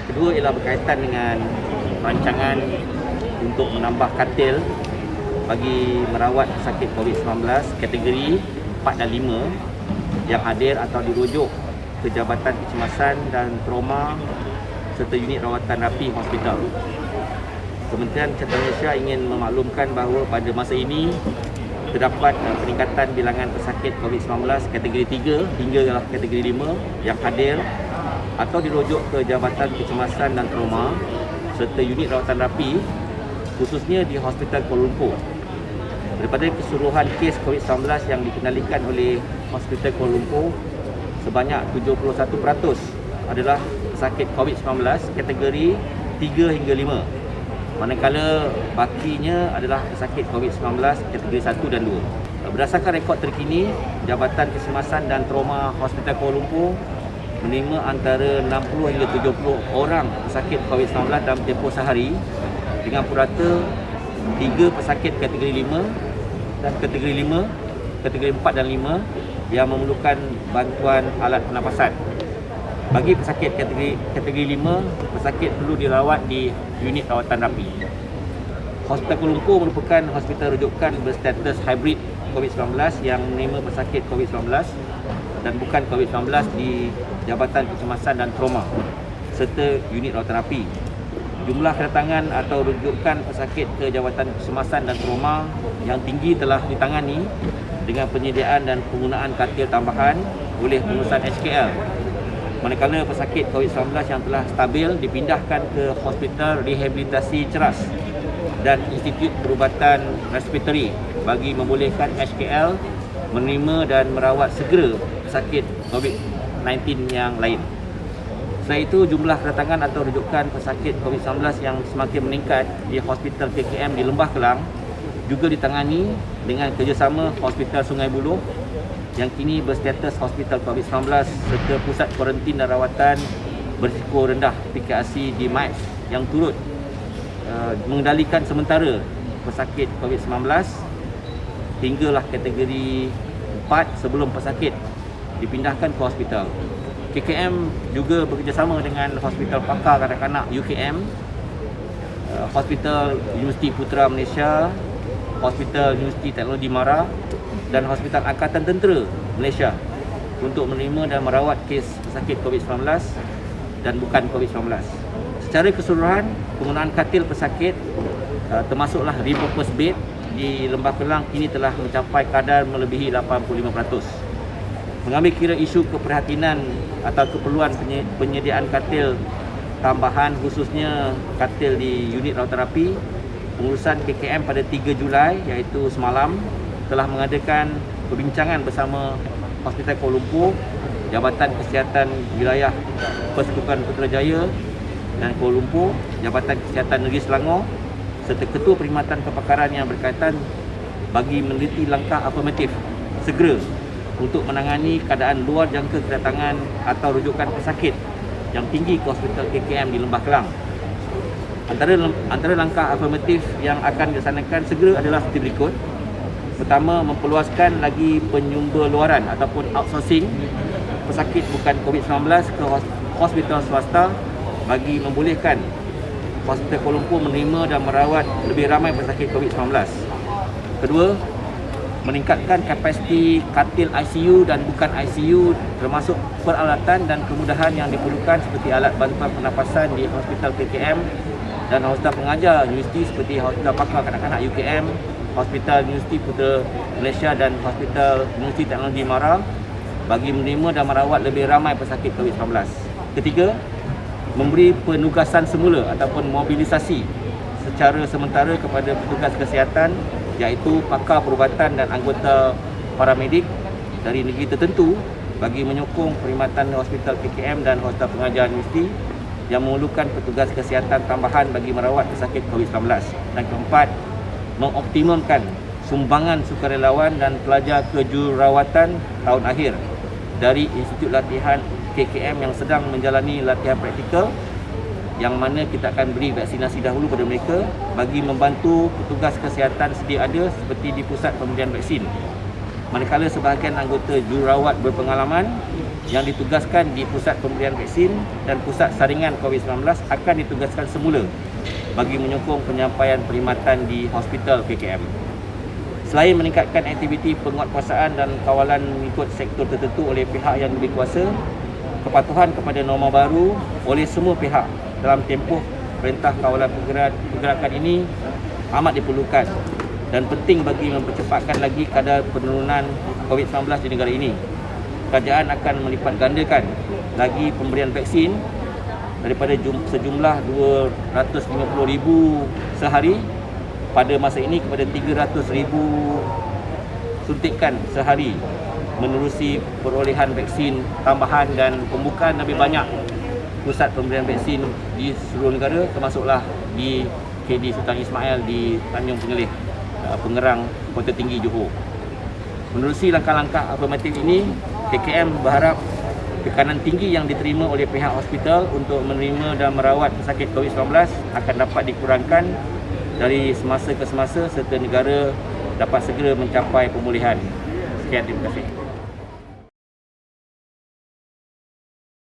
Kedua ialah berkaitan dengan rancangan untuk menambah katil bagi merawat pesakit COVID-19 kategori 4 dan 5 yang hadir atau dirujuk ke Jabatan Kecemasan dan Trauma serta unit rawatan rapi hospital. Kementerian Kesihatan Malaysia ingin memaklumkan bahawa pada masa ini terdapat peningkatan bilangan pesakit COVID-19 kategori 3 hingga kategori 5 yang hadir atau dirujuk ke Jabatan Kecemasan dan Trauma serta unit rawatan rapi khususnya di Hospital Kuala Lumpur. Daripada keseluruhan kes COVID-19 yang dikendalikan oleh Hospital Kuala Lumpur, sebanyak 71% adalah pesakit COVID-19 kategori 3 hingga 5. Manakala bakinya adalah pesakit COVID-19 kategori 1 dan 2. Berdasarkan rekod terkini, Jabatan Kecemasan dan Trauma Hospital Kuala Lumpur menerima antara 60 hingga 70 orang pesakit COVID-19 dalam tempoh sehari dengan purata 3 pesakit kategori 5 dan kategori 4 dan 5 yang memerlukan bantuan alat pernafasan. Bagi pesakit kategori 5, pesakit perlu dirawat di unit rawatan rapi. Hospital Kuala Lumpur merupakan hospital rujukan berstatus hybrid COVID-19 yang menerima pesakit COVID-19 dan bukan COVID-19 di Jabatan Kecemasan dan Trauma serta unit rawatan rapi. Jumlah kedatangan atau rujukan pesakit ke Jabatan Kecemasan dan Trauma yang tinggi telah ditangani dengan penyediaan dan penggunaan katil tambahan oleh pengurusan HKL. Manakala pesakit COVID-19 yang telah stabil dipindahkan ke Hospital Rehabilitasi Ceras dan Institut Perubatan Respiratory bagi membolehkan HKL menerima dan merawat segera pesakit COVID-19 yang lain. Selain itu, jumlah kedatangan atau rujukan pesakit COVID-19 yang semakin meningkat di Hospital KKM di Lembah Kelang juga ditangani dengan kerjasama Hospital Sungai Buloh yang kini berstatus Hospital COVID-19 serta Pusat Kuarantin dan Rawatan Berisiko Rendah PKRC di MIPS yang turut mengendalikan sementara pesakit COVID-19 hinggalah kategori 4 sebelum pesakit dipindahkan ke hospital. KKM juga bekerjasama dengan Hospital Pakar Kanak-Kanak UKM, Hospital Universiti Putra Malaysia, Hospital Universiti Teknologi Mara dan Hospital Angkatan Tentera Malaysia untuk menerima dan merawat kes pesakit COVID-19 dan bukan COVID-19. Secara keseluruhan, penggunaan katil pesakit termasuklah repurpose bed di Lembah Kelang kini telah mencapai kadar melebihi 85%. Mengambil kira isu keprihatinan atau keperluan penyediaan katil tambahan khususnya katil di unit rawatan rapi, pengurusan KKM pada 3 Julai iaitu semalam telah mengadakan perbincangan bersama Hospital Kuala Lumpur, Jabatan Kesihatan Wilayah Persekutuan Putrajaya dan Kuala Lumpur, Jabatan Kesihatan Negeri Selangor serta Ketua Perkhidmatan Kepakaran yang berkaitan bagi meneliti langkah afirmatif segera untuk menangani keadaan luar jangka kedatangan atau rujukan pesakit yang tinggi ke Hospital KKM di Lembah Kelang. Antara langkah afirmatif yang akan dilaksanakan segera adalah seperti berikut. Pertama, memperluaskan lagi penyumber luaran ataupun outsourcing pesakit bukan COVID-19 ke hospital swasta bagi membolehkan Hospital Kuala Lumpur menerima dan merawat lebih ramai pesakit COVID-19. Kedua, meningkatkan kapasiti katil ICU dan bukan ICU termasuk peralatan dan kemudahan yang diperlukan seperti alat bantuan pernafasan di Hospital KKM dan hospital pengajar universiti seperti Hospital Pakar Kanak-Kanak UKM, Hospital Universiti Putra Malaysia dan Hospital Universiti Teknologi Mara bagi menerima dan merawat lebih ramai pesakit COVID-19. Ketiga, memberi penugasan semula ataupun mobilisasi secara sementara kepada petugas kesihatan iaitu pakar perubatan dan anggota paramedik dari negeri tertentu bagi menyokong perkhidmatan Hospital KKM dan Hospital Pengajar Universiti yang memerlukan petugas kesihatan tambahan bagi merawat pesakit COVID-19. Dan keempat, mengoptimumkan sumbangan sukarelawan dan pelajar kejururawatan tahun akhir dari Institut Latihan KKM yang sedang menjalani latihan praktikal yang mana kita akan beri vaksinasi dahulu pada mereka bagi membantu petugas kesihatan sedia ada seperti di pusat pemberian vaksin. Manakala sebahagian anggota jururawat berpengalaman yang ditugaskan di pusat pemberian vaksin dan pusat saringan COVID-19 akan ditugaskan semula bagi menyokong penyampaian perkhidmatan di hospital PKM. Selain meningkatkan aktiviti penguatkuasaan dan kawalan mengikut sektor tertentu oleh pihak yang diberi kuasa, kepatuhan kepada norma baru oleh semua pihak dalam tempoh perintah kawalan pergerakan ini amat diperlukan dan penting bagi mempercepatkan lagi kadar penurunan COVID-19 di negara ini. Kerajaan akan melipat gandakan lagi pemberian vaksin daripada sejumlah 250,000 sehari pada masa ini kepada 300,000 suntikan sehari menerusi perolehan vaksin tambahan dan pembukaan lebih banyak pusat pemberian vaksin di seluruh negara, termasuklah di KD Sultan Ismail di Tanjung Pengelih, Pengerang, Kota Tinggi, Johor. Menerusi langkah-langkah afirmatif ini, KKM berharap tekanan tinggi yang diterima oleh pihak hospital untuk menerima dan merawat pesakit COVID-19 akan dapat dikurangkan dari semasa ke semasa serta negara dapat segera mencapai pemulihan. Sekian, terima kasih.